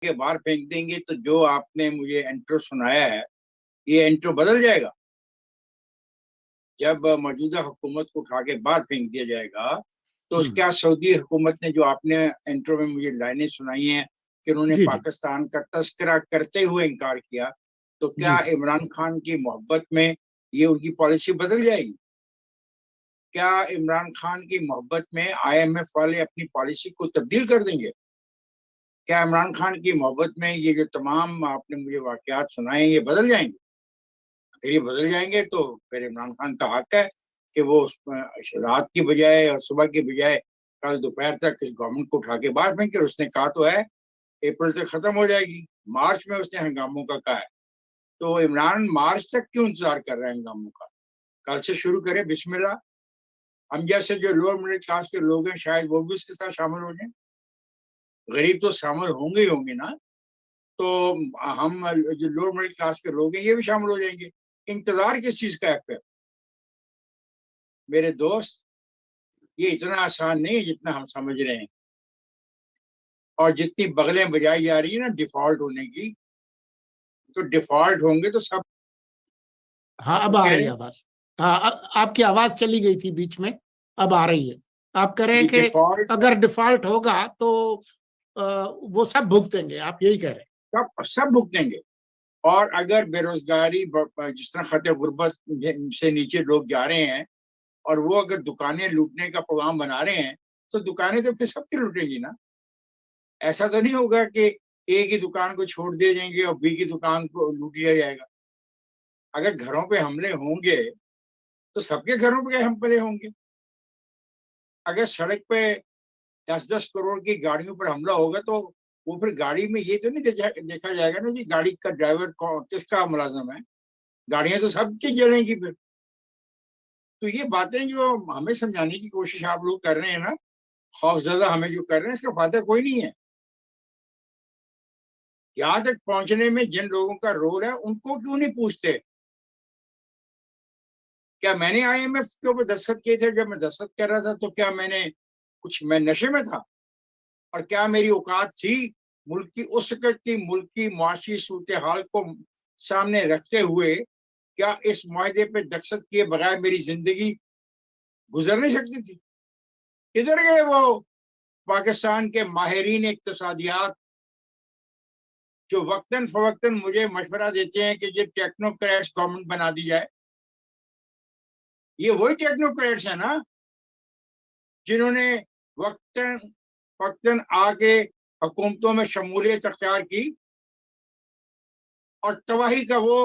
के बाहर फेंक देंगे तो जो आपने मुझे इंट्रो सुनाया है ये इंट्रो बदल जाएगा। जब मौजूदा हुकूमत को उठा के बाहर फेंक दिया जाएगा तो हम्म। क्या सऊदी हुकूमत ने जो आपने इंट्रो में मुझे लाइनें सुनाई हैं कि उन्होंने जी जी पाकिस्तान का तस्करा करते हुए इनकार किया, तो क्या जी। इमरान खान की मोहब्बत में ये उनकी पॉलिसी बदल जाएगी? क्या इमरान खान की मोहब्बत में आईएमएफ वाले अपनी पॉलिसी को तब्दील कर देंगे? क्या इमरान खान की मोहब्बत में ये जो तमाम आपने मुझे वाकयात सुनाए ये बदल जाएंगे? अगर ये बदल जाएंगे तो फिर इमरान खान का हक है कि वो रात की बजाय और सुबह की बजाय कल दोपहर तक इस गवर्नमेंट को उठा के बाहर फेंके। उसने कहा तो है अप्रैल तक खत्म हो जाएगी, मार्च में उसने हंगामों का कहा है। तो इमरान मार्च तक क्यों इंतजार कर रहे हैं हंगामों का? कल से शुरू करें बिस्मिल्लाह। हम जैसे जो लोअर मिडिल क्लास के लोग हैं शायद वो भी उसके साथ शामिल हो जाए। गरीब तो शामिल होंगे ही होंगे ना, तो हम जो लोअर मिडिल क्लास के लोग हैं ये भी शामिल हो जाएंगे। इंतजार किस चीज का है फिर मेरे दोस्त? ये इतना आसान नहीं है जितना हम समझ रहे हैं। और जितनी बगलें बजाई जा रही है ना डिफॉल्ट होने की, तो डिफॉल्ट होंगे तो सब। हाँ, आप अब कुछ आ कह रही रहे है हैं? आवाज। हाँ, आपकी आवाज चली गई थी बीच में, अब आ रही है। आप कह रहे हैं ये कि डिफॉल्ट अगर डिफॉल्ट होगा तो वो सब भुगतेंगे, आप यही कह रहे हैं? सब सब भुगतेंगे। और अगर बेरोजगारी जिस तरह खतरे गुर्बत से नीचे लोग जा रहे हैं और वो अगर दुकानें लूटने का प्रोग्राम बना रहे हैं तो दुकानें तो फिर सबकी लूटेंगी ना। ऐसा तो नहीं होगा कि ए की दुकान को छोड़ दिए जाएंगे और बी की दुकान को लूट लिया जाएगा। अगर घरों पे हमले होंगे तो सबके घरों पे हमले होंगे। अगर सड़क पे 10-10 करोड़ की गाड़ियों पर हमला होगा तो वो फिर गाड़ी में ये तो नहीं देखा जाएगा ना कि गाड़ी का ड्राइवर किसका मुलाजिम है। गाड़ियां तो सबकी जलेंगी फिर। तो ये बातें जो हमें समझाने की कोशिश आप लोग कर रहे हैं ना, खौफजदा हमें जो कर रहे हैं, इसका फायदा कोई नहीं है। यहाँ तक पहुंचने में जिन लोगों का रोल है उनको क्यों नहीं पूछते? क्या मैंने आईएमएफ के ऊपर दस्तखत किए थे? जब मैं दस्तखत कर रहा था तो क्या मैं नशे में था? और क्या मेरी औकात थी मुल्क की उस वक्त की मुल्क की मुआशी सूरत हाल को सामने रखते हुए, क्या इस माहदे पे दस्तखत किए बगैर मेरी जिंदगी गुजर नहीं सकती थी? किधर गए वो पाकिस्तान के माहिरीन इक्तसादियात जो वक्तन फवक्तन मुझे मशवरा देते हैं कि ये टेक्नोक्रेट्स गवर्नमेंट बना दी जाए? ये वही टेक्नोक्रेट्स है ना जिन्होंने वक्तन वक्तन आके हुकूमतों में शमूलियत अख्तियार की और तबाही का वो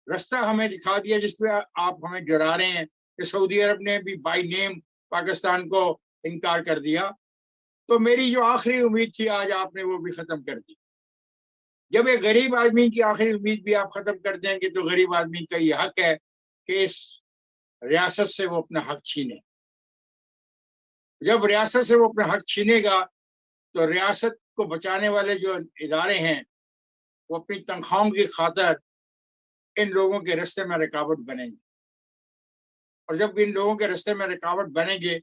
रास्ता हमें दिखा दिया जिसपे आप हमें डरा रहे हैं कि सऊदी अरब ने भी बाई नेम पाकिस्तान को इनकार कर दिया। तो मेरी जो आखिरी उम्मीद थी आज आपने वो भी खत्म कर दी। जब एक गरीब आदमी की आखिरी उम्मीद भी आप खत्म कर देंगे तो गरीब आदमी का ये हक है कि इस रियासत से वो अपना हक छीने। जब रियासत से वो अपना हक छीनेगा तो रियासत को बचाने वाले जो इदारे हैं वो अपनी तनख्वाहों की खातर इन लोगों के रास्ते में रुकावट बनेंगे। और जब इन लोगों के रास्ते में रुकावट बनेंगे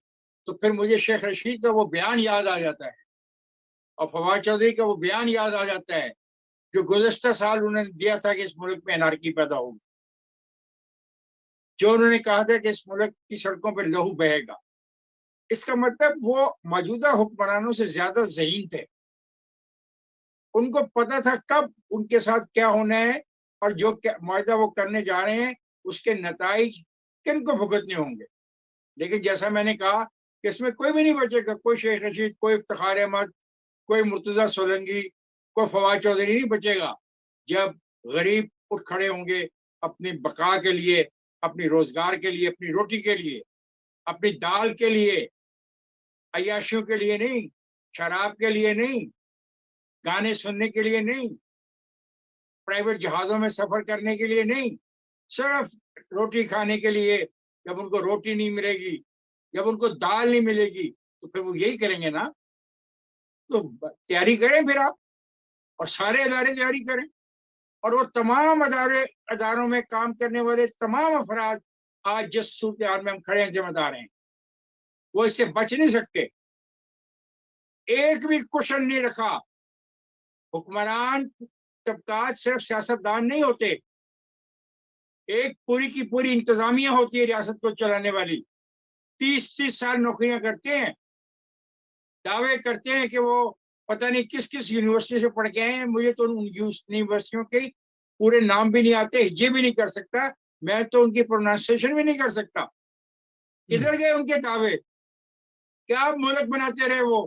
तो फिर मुझे शेख रशीद का वो बयान याद आ जाता है और फवाद चौधरी का वो बयान याद आ जाता है जो गुज़श्ता साल उन्होंने दिया था कि इस मुल्क में एनार्की पैदा होगी। जो उन्होंने कहा था कि इस मुल्क की सड़कों पर लहू बहेगा। इसका मतलब वो मौजूदा हुक्मरानों से ज्यादा ज़हीन थे। उनको पता था कब उनके साथ क्या होना है और जो मुआहदा वो करने जा रहे हैं उसके नताइज किन को भुगतने होंगे। लेकिन जैसा मैंने कहा कि इसमें कोई भी नहीं बचेगा। कोई शेख रशीद, कोई इफ्तिखार अहमद, कोई मुर्तजा सोलंकी, कोई फवाद चौधरी नहीं बचेगा। जब गरीब उठ खड़े होंगे अपनी बका के लिए, अपनी रोजगार के लिए, अपनी रोटी के लिए, अपनी दाल के लिए, अय्याशियों के लिए नहीं, शराब के लिए नहीं, गाने सुनने के लिए नहीं, प्राइवेट जहाजों में सफर करने के लिए नहीं, सिर्फ रोटी खाने के लिए। जब उनको रोटी नहीं मिलेगी, जब उनको दाल नहीं मिलेगी तो फिर वो यही करेंगे ना। तो तैयारी करें फिर आप, और सारे अदारे तैयारी करें। और वो तमाम अदारों में काम करने वाले तमाम अफराद आज जिस सूरत हाल में हम खड़े हैं जिम्मेदार हैं, वो इससे बच नहीं सकते। एक भी क्वेश्चन नहीं रखा हुक्मरान तबकात सिर्फ सियासतदान नहीं होते, एक पूरी की पूरी इंतजामिया होती है रियासत को चलाने वाली। 30-30 साल नौकरियां करते हैं, दावे करते हैं कि वो पता नहीं किस किस यूनिवर्सिटी से पढ़ के आए हैं। मुझे तो उन यूनिवर्सिटियों के पूरे नाम भी नहीं आते, हिज्जे भी नहीं कर सकता, मैं तो उनकी प्रोनाउंसिएशन भी नहीं कर सकता। किधर गए उनके दावे? क्या मुल्क बनाते रहे वो,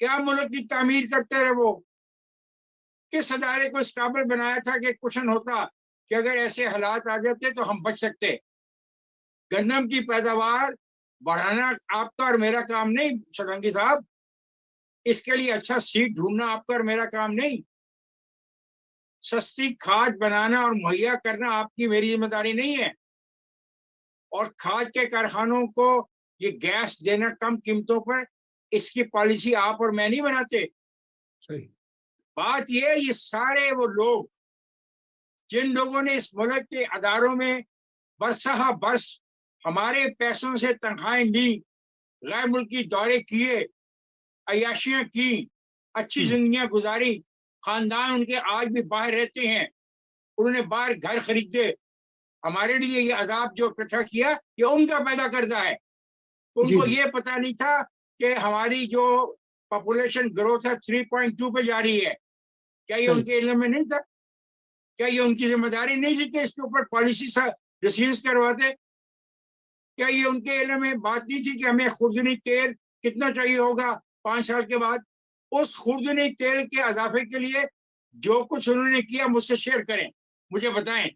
क्या मुल्क की तामीर करते रहे वो? किस अदारे को इस काबिल बनाया था कि क्वेश्चन होता कि अगर ऐसे हालात आ जाते तो हम बच सकते? गंदम की पैदावार बढ़ाना आपका और मेरा काम नहीं सोलंकी साहब, इसके लिए अच्छा सीड ढूंढना आपका और मेरा काम नहीं, सस्ती खाद बनाना और मुहैया करना आपकी मेरी जिम्मेदारी नहीं है, और खाद के कारखानों को ये गैस देना कम कीमतों पर, इसकी पॉलिसी आप और मैं नहीं बनाते। सही। बात ये सारे वो लोग जिन लोगों ने इस मुल्क के अदारों में बरसहा बरस हमारे पैसों से तनख्वाहें ली, गैर मुल्की दौरे किए, अय्याशियां की, अच्छी जिंदगियां गुजारी, खानदान उनके आज भी बाहर रहते हैं, उन्होंने बाहर घर खरीदे, हमारे लिए ये अजाब जो इकट्ठा किया ये उनका पैदा करता है। उनको जी। ये पता नहीं था कि हमारी जो पॉपुलेशन ग्रोथ है 3.2 पे जा रही है, क्या ये सही। उनके इल्म में नहीं था? क्या ये उनकी जिम्मेदारी नहीं थी कि इसके ऊपर पॉलिसी डिसीजन करवाते? क्या ये उनके इल्म में बात नहीं थी कि हमें खुर्दनी तेल कितना चाहिए होगा 5 साल के बाद? उस खुर्दनी तेल के इजाफे के लिए जो कुछ उन्होंने किया मुझसे शेयर करें, मुझे बताएं।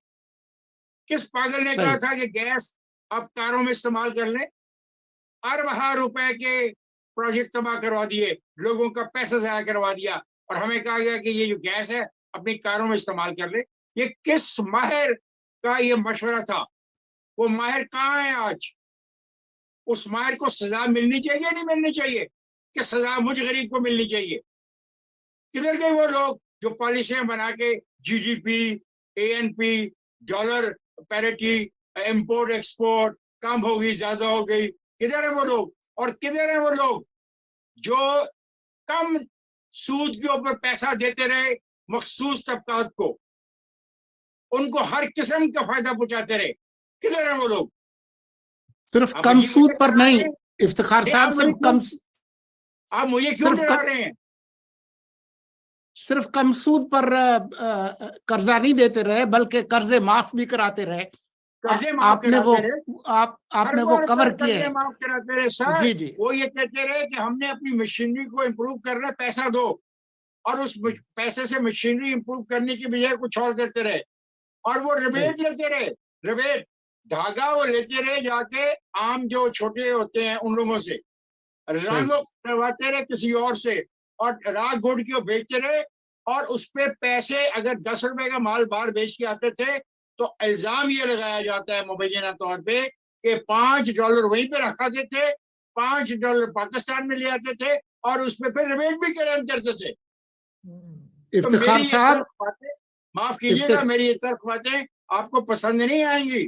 किस पागल ने कहा सही। था कि गैस आप कारों में इस्तेमाल कर लें? अरब रुपए के प्रोजेक्ट तबाह करवा दिए, लोगों का पैसा जाया करवा दिया, और हमें कहा गया कि ये जो गैस है अपनी कारों में इस्तेमाल कर ले। ये किस माहिर का ये मशवरा था? वो माहिर कहाँ है आज? उस माहिर को सजा मिलनी चाहिए नहीं मिलनी चाहिए? कि सजा मुझ गरीब को मिलनी चाहिए? किधर गए वो लोग जो पॉलिसियां बना के GDP, ANP, dollar parity, import export कम होगी ज्यादा हो गई, किधर है वो लोग? और किधर है वो लोग जो कम सूद के ऊपर पैसा देते रहे मखसूस तबकात को, उनको हर किस्म का फायदा पहुंचाते रहे? किधर है वो लोग? सिर्फ आप कम मुझे सूद पर डरा रहे नहीं हैं? इफ्तिखार नहीं, साहब, आप मुझे क्यों सिर्फ डरा रहे हैं? कम सूद पर कर्जा नहीं देते रहे, बल्कि कर्जे माफ भी कराते रहे। कर्जे माफ आपने वो कराते रहे, आपने अरबों वो रुपए कवर किए कर्जे हैं। माफ कराते रहे सर। जी जी। वो ये कहते रहे कि हमने अपनी मशीनरी को इम्प्रूव करना, पैसा दो, और उस पैसे से मशीनरी इम्प्रूव करने की बजाय कुछ और करते रहे, और वो रिबेट लेते रहे। रिबेट धागा वो लेते रहे जाके आम जो छोटे होते हैं उन लोगों से, रंग करवाते रहे किसी और से, और राग गुड़ की बेचते रहे, और उस पे पैसे अगर 10 रुपए का माल बाहर बेच के आते थे तो इल्जाम ये लगाया जाता है मुबैना तौर पे कि $5 वहीं पे रखाते थे, $5 पाकिस्तान में ले आते थे, और उस पे फिर रिबेट भी क्लेम करते थे। तो इफ्तिखार मेरी ये साहब, तर्क बातें, माफ कीजिएगा, मेरी ये तर्क बातें आपको पसंद नहीं आएंगी।